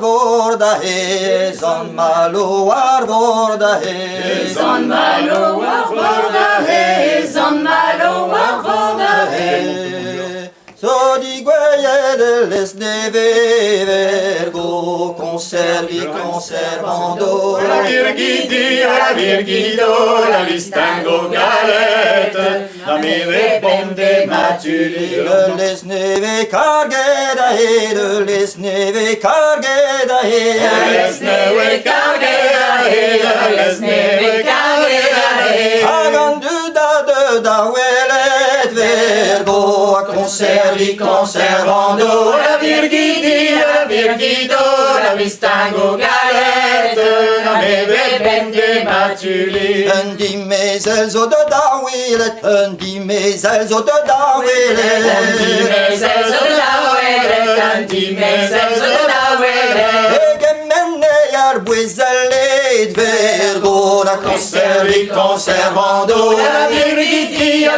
vordahe, zon malo vordahe, zon malo vordahe, zon malo vordahe. So di guaie de l'esneve vergo, conservi conservando. La virgido, la distingo galette, la meve ponte matuli. De l'esneve cargedahe, de l'esneve cargedahe. De l'esneve cargedahe, de l'esneve cargedahe. Hagan da welet vergo, a conservi conservando. La virgido, la distingo galette, la meve ponte matuli. En die mezels o de da welet, en die mezels o de da welet. Buezalet vergo, la conservi conservando. La virgido,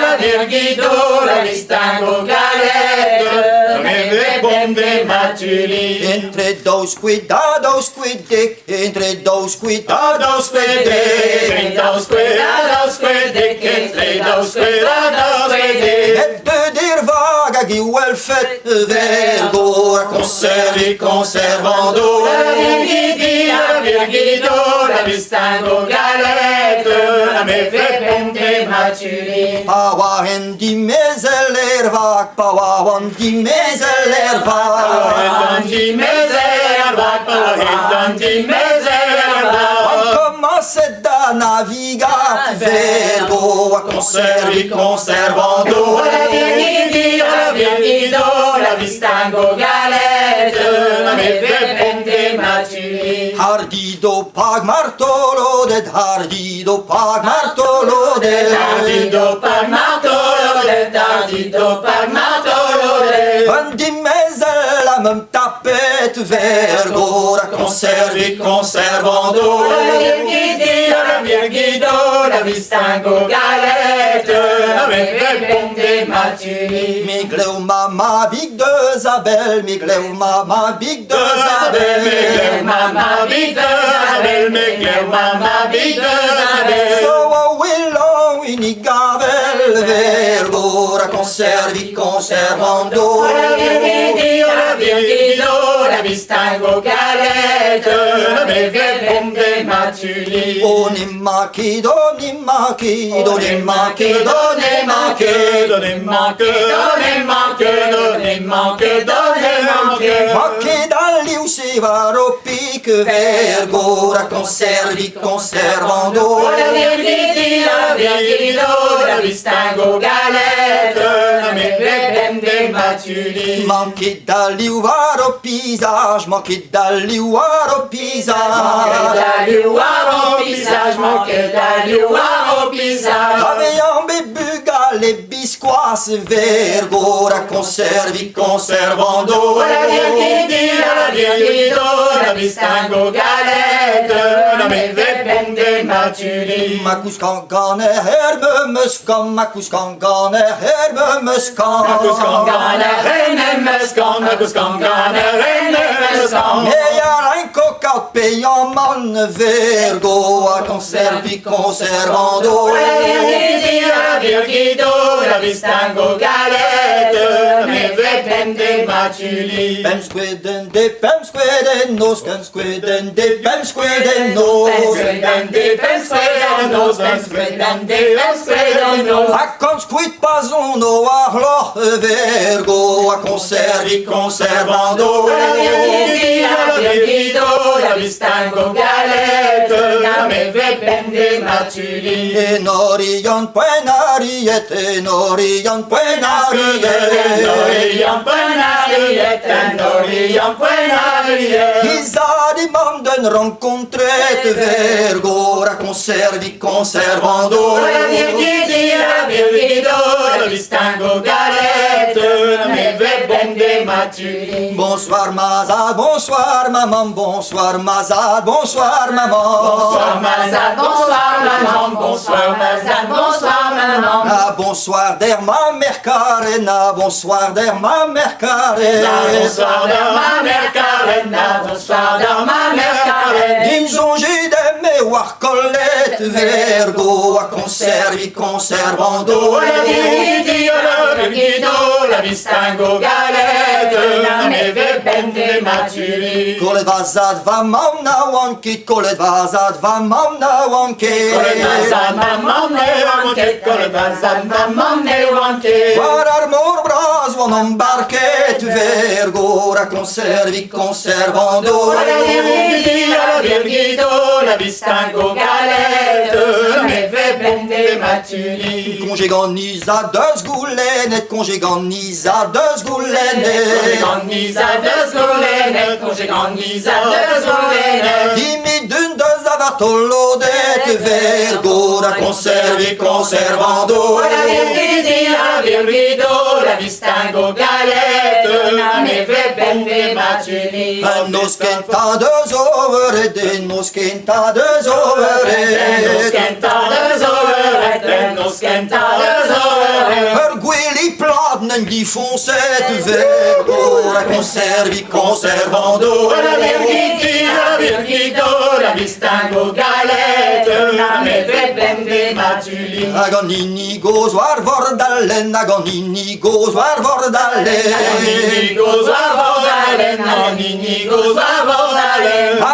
la distingo galette, la meve ponte matuli. Entre dos cuidados quidic, entre dos cuidados quidic. Entre dos cuidados quidic, entre dos cuidados quidic. Et de dir vaga qui wel fait vergo, la conservi conservando. La virgido, la distingo galette, la meve ponte matuli. Pawa en die mezeler vak, pawa en die mezeler vak. Commence da navigar vergo, a conservi conservando. La virgido, la distingo galette, la meve ponte matuli. Hardido pag martolo det, hardido pag martolo det. Dardido par martolo det, dardido par martolo det. En die mezel la même tapette vergo, a conservi conservando. La virgido, la distingo galette, la meve ponte matuli. Migleu mama big de Zabel, migleu mama big de Zabel. Mama big de Zabel, mama big de Zabel. So a willow inigavel vergo, a conservi conservando. La virgido, la distingo galette, la meve ponte matuli. Onimaki, donimaki, donimaki, donimaki. Maki dall'u si varo pic vergo, a conservi conservando. La virgido, la distingo galette, la meve ponte matuli. Manchi dall'u varo pisage, manchi dall'u varo pisage. Aveam buga le bisquas vergo, a conservi conservando. La virgido, la distingo galette, la meve ponte matuli. Makus kan gane herbe muskan, makus kan gane herbe muskan. Meia ein cocat peyan man vergo, a conservi conservando. La virgido, la distingo galette, la meve ponte matuli. Pem squiden de pem squiden nos, pem squiden de pem squiden nos. A con squid pason no arlo vergo, a conservi conservando. La virgido, la distingo galette, la meve ponte matuli. Enorion puenariet, enorion puenariet. Isadi manden rencontret vergo, a conservi conservando. La virgido, la distingo galette, la meve ponte matuli. Matuli. Bonsoir Mazad, bonsoir maman, bonsoir Mazad, bonsoir maman. Bonsoir Mazad, bonsoir maman, bonsoir Mazad, bonsoir maman. Ah, bonsoir der ma mère Karena, bonsoir der ma mère Karena. Bonsoir der ma mère Karena, bonsoir der ma mère Karena. Ils ont j'ai d'aimer voir Colette Vergo, à conservi conservando. La virgido, la vistango galette, la neve bende maturi. Kolet vazad va mamna wankit, kolet vazad va mamna wankit. Kolet vazad mamam ne wanket, kolet vazad mamam ne wanket. War armor bras vonom barket Vergo, à conservi conservando. La virgido, la vistango galette, la neve bende maturi. Congeganisa deux goulenet, congeganisa deux goulenet. Congeganisa deux goulenet, congeganisa deux goulenet. Dimmi d'une deux avatolodet Vergo, à conservi conservando. La virgido, la vistango galette, la neve bende maturi. Nos kenta deux overet, nos kenta deux overet. Guili pladnen di fonset Vergo, à conservi conservando. La virgido, la vistango galette, la neve bende maturi. Agonini gozoar vordalen, agonini gozoar vordalen.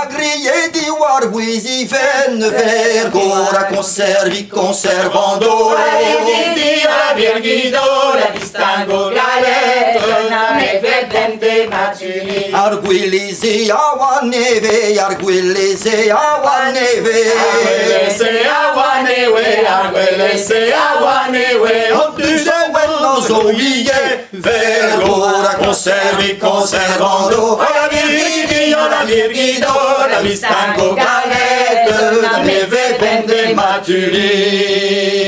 Agrier di war guisi fen Vergo, à conservi conservando. La virgido, la vistango galette, la neve bende maturi. Arguilisi awa neve, arguilisi awa neve. Se awanewe, arguele se awanewe. Nos oubliés, Vergo, à conservi conservando. La virgido, la vistango galette, la neve bende maturi.